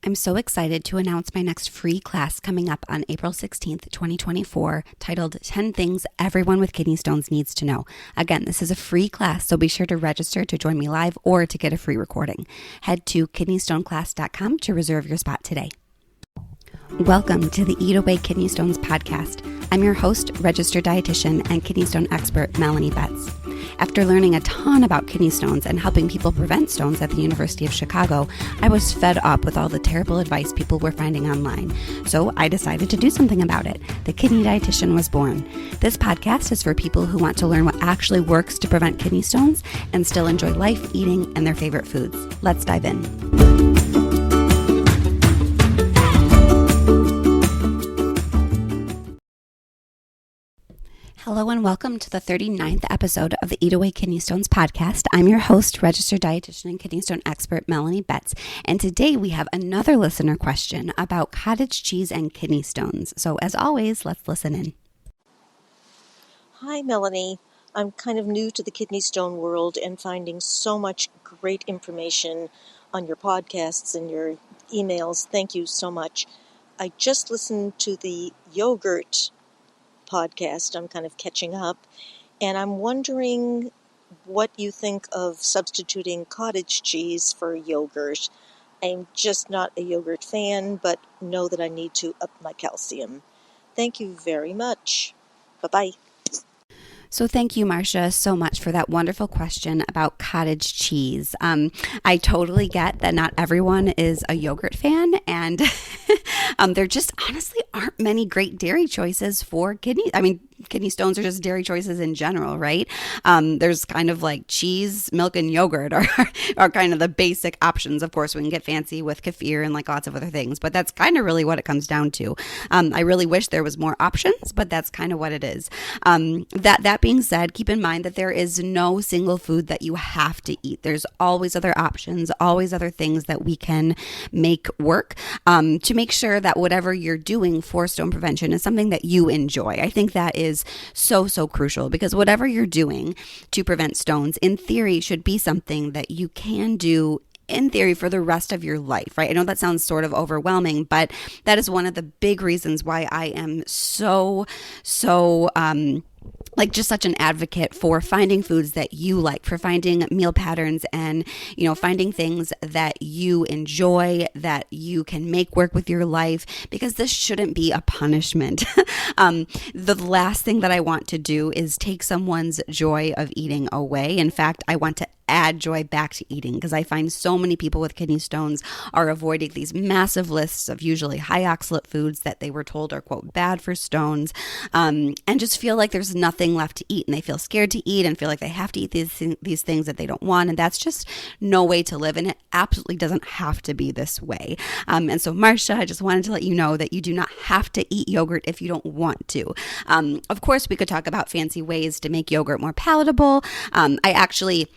I'm so excited to announce my next free class coming up on April 16th, 2024, titled 10 Things Everyone with Kidney Stones Needs to Know. Again, this is a free class, so be sure to register to join me live or to get a free recording. Head to kidneystoneclass.com to reserve your spot today. Welcome to the Eat Away Kidney Stones podcast. I'm your host, registered dietitian and kidney stone expert, Melanie Betts. After learning a ton about kidney stones and helping people prevent stones at the University of Chicago, I was fed up with all the terrible advice people were finding online. So I decided to do something about it. The Kidney Dietitian was born. This podcast is for people who want to learn what actually works to prevent kidney stones and still enjoy life, eating, and their favorite foods. Let's dive in. Hello and welcome to the 39th episode of the Eat Away Kidney Stones podcast. I'm your host, registered dietitian and kidney stone expert, Melanie Betts. And today we have another listener question about cottage cheese and kidney stones. So as always, let's listen in. Hi, Melanie. I'm kind of new to the kidney stone world and finding so much great information on your podcasts and your emails. Thank you so much. I just listened to the yogurt podcast. I'm kind of catching up, and I'm wondering what you think of substituting cottage cheese for yogurt. I'm just not a yogurt fan, but know that I need to up my calcium. Thank you very much. Bye-bye. So thank you, Marcia, so much for that wonderful question about cottage cheese. I totally get that not everyone is a yogurt fan, and there just honestly aren't many great dairy choices for kidney. Kidney stones are just dairy choices in general, right? There's kind of like cheese, milk, and yogurt are kind of the basic options. Of course, we can get fancy with kefir and like lots of other things, but that's kind of really what it comes down to. I really wish there was more options, but that's kind of what it is. That being said, keep in mind that there is no single food that you have to eat. There's always other options, always other things that we can make work to make sure that whatever you're doing for stone prevention is something that you enjoy. I think that is so crucial, because whatever you're doing to prevent stones, in theory, should be something that you can do in theory for the rest of your life, right? I know that sounds sort of overwhelming, but that is one of the big reasons why I am so just such an advocate for finding foods that you like, for finding meal patterns and, finding things that you enjoy, that you can make work with your life, because this shouldn't be a punishment. The last thing that I want to do is take someone's joy of eating away. In fact, I want to add joy back to eating, because I find so many people with kidney stones are avoiding these massive lists of usually high oxalate foods that they were told are, quote, bad for stones, and just feel like there's nothing left to eat, and they feel scared to eat and feel like they have to eat these things that they don't want, and that's just no way to live, and it absolutely doesn't have to be this way. And so, Marcia, I just wanted to let you know that you do not have to eat yogurt if you don't want to. Of course, we could talk about fancy ways to make yogurt more palatable. I actually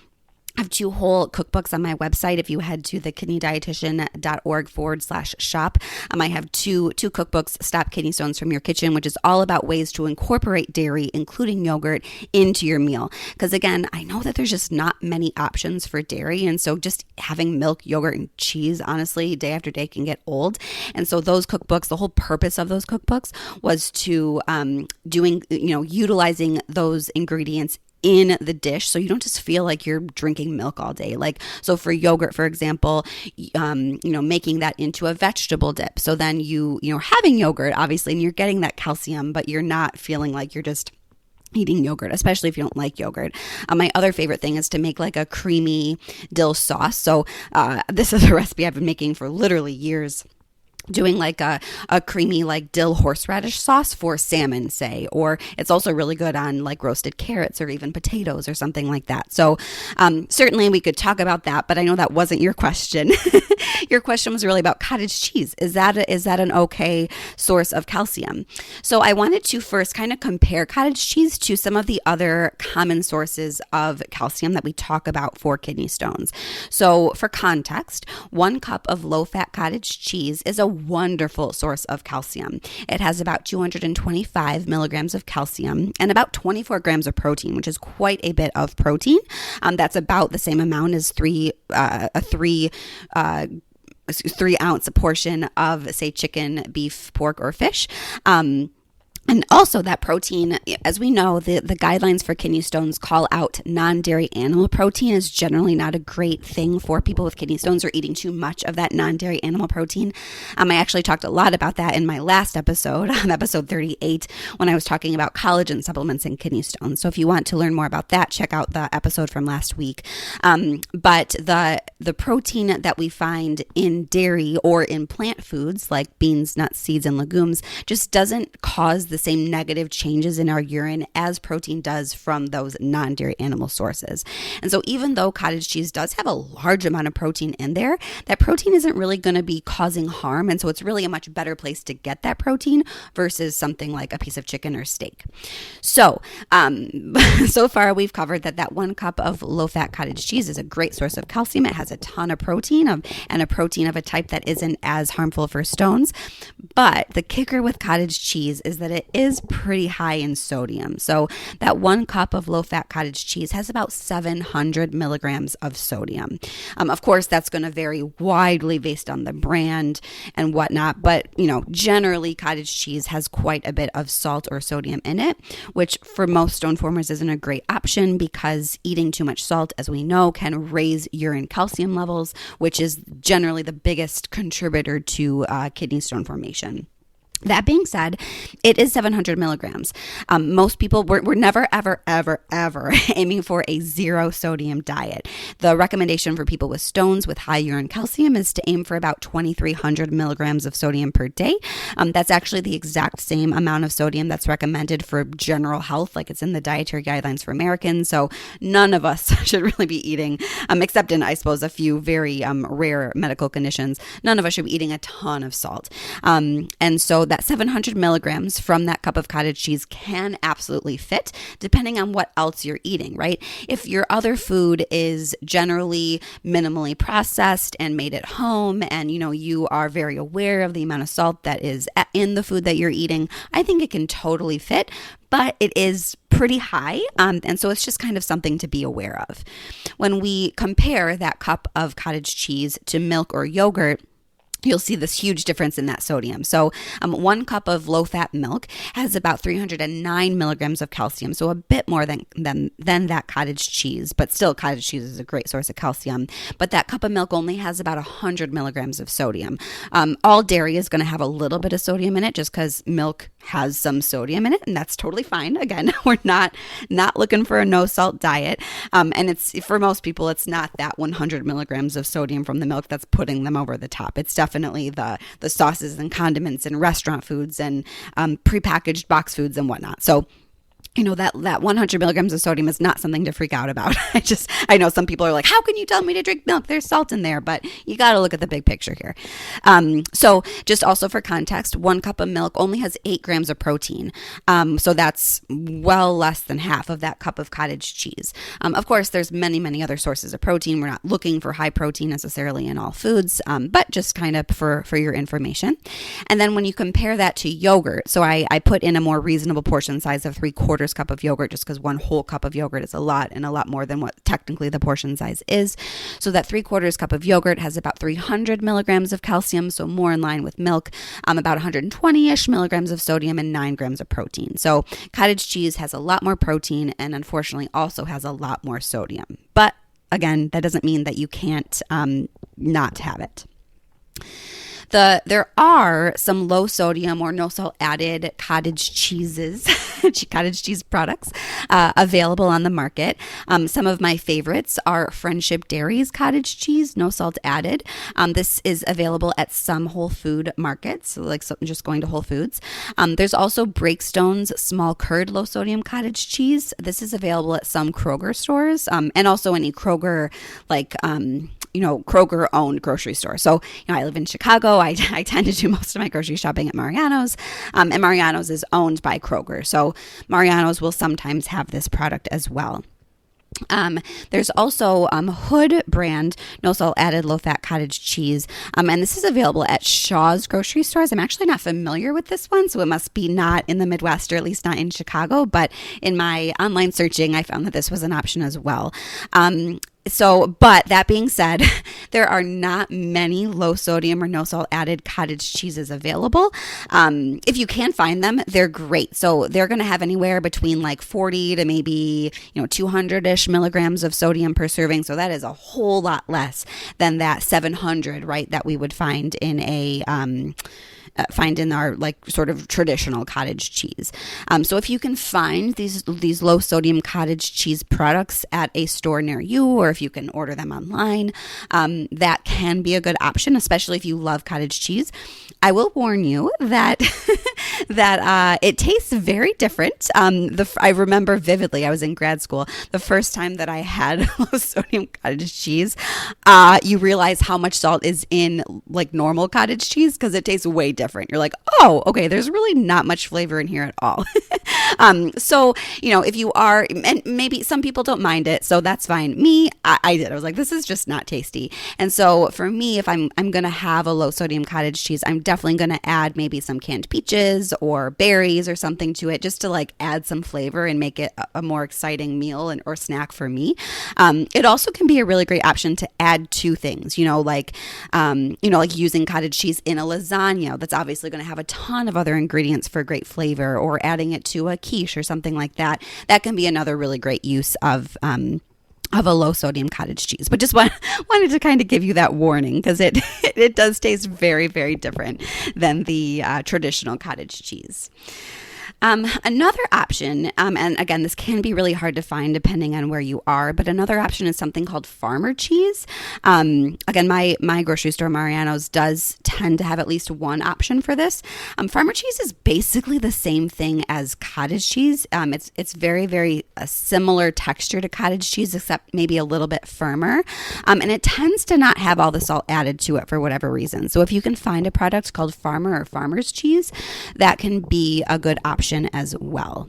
have two whole cookbooks on my website. If you head to thekidneydietitian.org/shop, I have two cookbooks, Stop Kidney Stones from Your Kitchen, which is all about ways to incorporate dairy, including yogurt, into your meal. Because again, I know that there's just not many options for dairy. And so just having milk, yogurt, and cheese, honestly, day after day can get old. And so those cookbooks, the whole purpose of those cookbooks was to utilizing those ingredients in the dish, so you don't just feel like you're drinking milk all day. Like, so for yogurt, for example, making that into a vegetable dip. So then you're having yogurt, obviously, and you're getting that calcium, but you're not feeling like you're just eating yogurt, especially if you don't like yogurt. My other favorite thing is to make like a creamy dill sauce. So this is a recipe I've been making for literally years. Doing like a creamy like dill horseradish sauce for salmon, say, or it's also really good on like roasted carrots or even potatoes or something like that. So certainly we could talk about that, but I know that wasn't your question. Your question was really about cottage cheese. Is that an okay source of calcium? So I wanted to first kind of compare cottage cheese to some of the other common sources of calcium that we talk about for kidney stones. So for context, 1 cup of low-fat cottage cheese is a wonderful source of calcium. It has about 225 milligrams of calcium and about 24 grams of protein, which is quite a bit of protein. That's about the same amount as a three 3 ounce portion of, say, chicken, beef, pork, or fish. And also that protein, as we know, the guidelines for kidney stones call out non-dairy animal protein is generally not a great thing for people with kidney stones or eating too much of that non-dairy animal protein. I actually talked a lot about that in my last episode, episode 38, when I was talking about collagen supplements and kidney stones. So if you want to learn more about that, check out the episode from last week. But the protein that we find in dairy or in plant foods like beans, nuts, seeds, and legumes just doesn't cause the same negative changes in our urine as protein does from those non-dairy animal sources. And so even though cottage cheese does have a large amount of protein in there, that protein isn't really going to be causing harm. And so it's really a much better place to get that protein versus something like a piece of chicken or steak. So, so far we've covered that 1 cup of low-fat cottage cheese is a great source of calcium. It has a ton of protein and a protein of a type that isn't as harmful for stones. But the kicker with cottage cheese is that it is pretty high in sodium. So that 1 cup of low-fat cottage cheese has about 700 milligrams of sodium. Of course, that's going to vary widely based on the brand and whatnot, but generally cottage cheese has quite a bit of salt or sodium in it, which for most stone formers isn't a great option because eating too much salt, as we know, can raise urine calcium levels, which is generally the biggest contributor to kidney stone formation. That being said, it is 700 milligrams. Most people, we're never, ever, ever, ever aiming for a 0 sodium diet. The recommendation for people with stones with high urine calcium is to aim for about 2,300 milligrams of sodium per day. That's actually the exact same amount of sodium that's recommended for general health, like it's in the dietary guidelines for Americans. So none of us should really be eating, except in, I suppose, a few very rare medical conditions, none of us should be eating a ton of salt. And so that 700 milligrams from that cup of cottage cheese can absolutely fit, depending on what else you're eating, right? If your other food is generally minimally processed and made at home, and you are very aware of the amount of salt that is in the food that you're eating, I think it can totally fit. But it is pretty high, and so it's just kind of something to be aware of. When we compare that cup of cottage cheese to milk or yogurt, you'll see this huge difference in that sodium. So 1 cup of low-fat milk has about 309 milligrams of calcium, so a bit more than that cottage cheese, but still cottage cheese is a great source of calcium. But that cup of milk only has about 100 milligrams of sodium. All dairy is going to have a little bit of sodium in it just because milk has some sodium in it, and that's totally fine. Again, we're not looking for a no-salt diet, and it's for most people, it's not that 100 milligrams of sodium from the milk that's putting them over the top. It's definitely the sauces and condiments and restaurant foods and prepackaged box foods and whatnot. So that 100 milligrams of sodium is not something to freak out about. I know some people are like, how can you tell me to drink milk? There's salt in there, but you got to look at the big picture here. So just also for context, 1 cup of milk only has 8 grams of protein. So that's well less than half of that cup of cottage cheese. Of course, there's many, many other sources of protein. We're not looking for high protein necessarily in all foods, but just kind of for your information. And then when you compare that to yogurt, so I put in a more reasonable portion size of 3/4 cup of yogurt just because 1 whole cup of yogurt is a lot and a lot more than what technically the portion size is. So that 3/4 cup of yogurt has about 300 milligrams of calcium, so more in line with milk, about 120-ish milligrams of sodium and 9 grams of protein. So cottage cheese has a lot more protein and unfortunately also has a lot more sodium. But again, that doesn't mean that you can't not have it. There are some low sodium or no salt added cottage cheeses, cottage cheese products available on the market. Some of my favorites are Friendship Dairy's cottage cheese, no salt added. This is available at some Whole Food markets, just going to Whole Foods. There's also Breakstone's small curd low sodium cottage cheese. This is available at some Kroger stores and also any Kroger Kroger owned grocery store. So, I live in Chicago. I tend to do most of my grocery shopping at Mariano's, and Mariano's is owned by Kroger. So Mariano's will sometimes have this product as well. There's also Hood brand no salt added low fat cottage cheese, and this is available at Shaw's grocery stores. I'm actually not familiar with this one, so it must be not in the Midwest or at least not in Chicago, but in my online searching I found that this was an option as well. But that being said, there are not many low sodium or no salt added cottage cheeses available. If you can find them, they're great. So they're going to have anywhere between like 40 to maybe 200-ish milligrams of sodium per serving. So that is a whole lot less than that 700, right, that we would find in our like sort of traditional cottage cheese. So if you can find these low sodium cottage cheese products at a store near you, or if you can order them online, that can be a good option, especially if you love cottage cheese. I will warn you that that it tastes very different. I remember vividly, I was in grad school, the first time that I had low sodium cottage cheese, you realize how much salt is in like normal cottage cheese because it tastes way different. You're like, oh, okay, there's really not much flavor in here at all. So, if you are, and maybe some people don't mind it, so that's fine. Me, I did. I was like, this is just not tasty. And so for me, if I'm going to have a low sodium cottage cheese, I'm definitely going to add maybe some canned peaches or berries or something to it just to like add some flavor and make it a more exciting meal or snack for me. It also can be a really great option to add to things, like using cottage cheese in a lasagna. That's obviously going to have a ton of other ingredients for great flavor, or adding it to a quiche or something like that. That can be another really great use of a low sodium cottage cheese. But just wanted to kind of give you that warning because it does taste very, very different than the traditional cottage cheese. Another option, and again, this can be really hard to find depending on where you are, but another option is something called farmer cheese. Again, my grocery store, Mariano's, does tend to have at least one option for this. Farmer cheese is basically the same thing as cottage cheese. It's very, very similar texture to cottage cheese, except maybe a little bit firmer. And it tends to not have all the salt added to it for whatever reason. So if you can find a product called farmer or farmer's cheese, that can be a good option as well.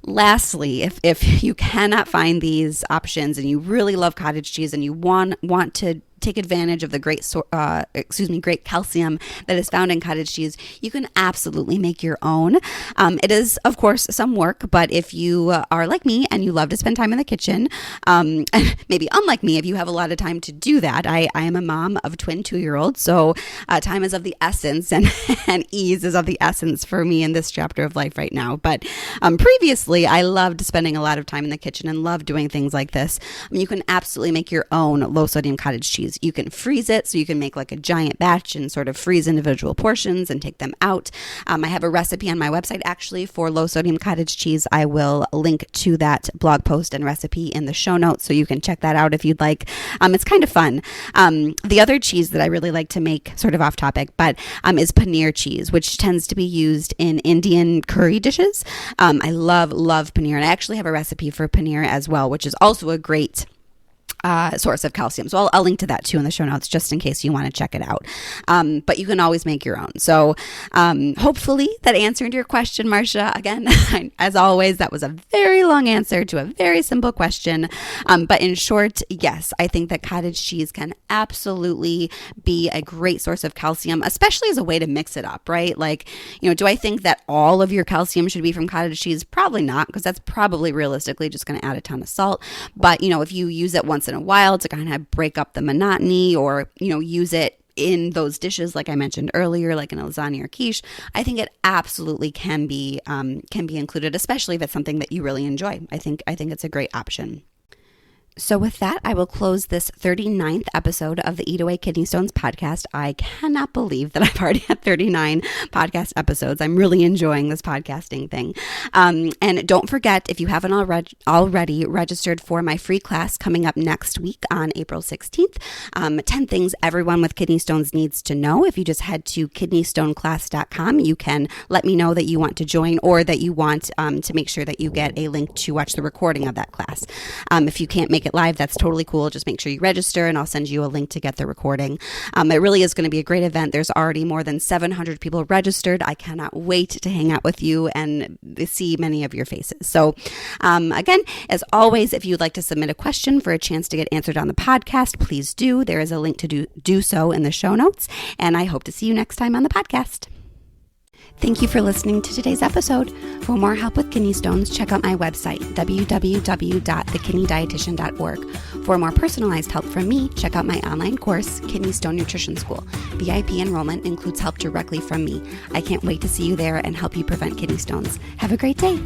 Lastly, if you cannot find these options and you really love cottage cheese and you want to take advantage of the great calcium that is found in cottage cheese, you can absolutely make your own. It is, of course, some work, but if you are like me and you love to spend time in the kitchen, and maybe unlike me, if you have a lot of time to do that, I am a mom of twin 2-year-olds, so time is of the essence, and ease is of the essence for me in this chapter of life right now. But previously, I loved spending a lot of time in the kitchen and loved doing things like this. You can absolutely make your own low sodium cottage cheese. You can freeze it, so you can make like a giant batch and sort of freeze individual portions and take them out. I have a recipe on my website actually for low sodium cottage cheese. I will link to that blog post and recipe in the show notes, so you can check that out if you'd like. It's kind of fun. The other cheese that I really like to make, sort of off topic, but is paneer cheese, which tends to be used in Indian curry dishes. I love paneer, and I actually have a recipe for paneer as well, which is also a great source of calcium. So I'll link to that too in the show notes, just in case you want to check it out. But you can always make your own. So hopefully that answered your question, Marcia. Again, as always, that was a very long answer to a very simple question. But in short, yes, I think that cottage cheese can absolutely be a great source of calcium, especially as a way to mix it up, right? Like, do I think that all of your calcium should be from cottage cheese? Probably not, because that's probably realistically just going to add a ton of salt. But, if you use it once in a while to kind of break up the monotony, or, use it in those dishes like I mentioned earlier, like in a lasagna or quiche, I think it absolutely can be included, especially if it's something that you really enjoy. I think it's a great option. So with that, I will close this 39th episode of the Eat Away Kidney Stones podcast. I cannot believe that I've already had 39 podcast episodes. I'm really enjoying this podcasting thing. And don't forget, if you haven't already registered for my free class coming up next week on April 16th, 10 things everyone with kidney stones needs to know. If you just head to kidneystoneclass.com, you can let me know that you want to join, or that you want to make sure that you get a link to watch the recording of that class. If you can't make it live, that's totally cool. Just make sure you register, and I'll send you a link to get the recording. It really is going to be a great event. There's already more than 700 people registered. I cannot wait to hang out with you and see many of your faces. So again, as always, if you'd like to submit a question for a chance to get answered on the podcast, please do. There is a link to do so in the show notes, and I hope to see you next time on the podcast. Thank you for listening to today's episode. For more help with kidney stones, check out my website, www.thekidneydietitian.org. For more personalized help from me, check out my online course, Kidney Stone Nutrition School. VIP enrollment includes help directly from me. I can't wait to see you there and help you prevent kidney stones. Have a great day.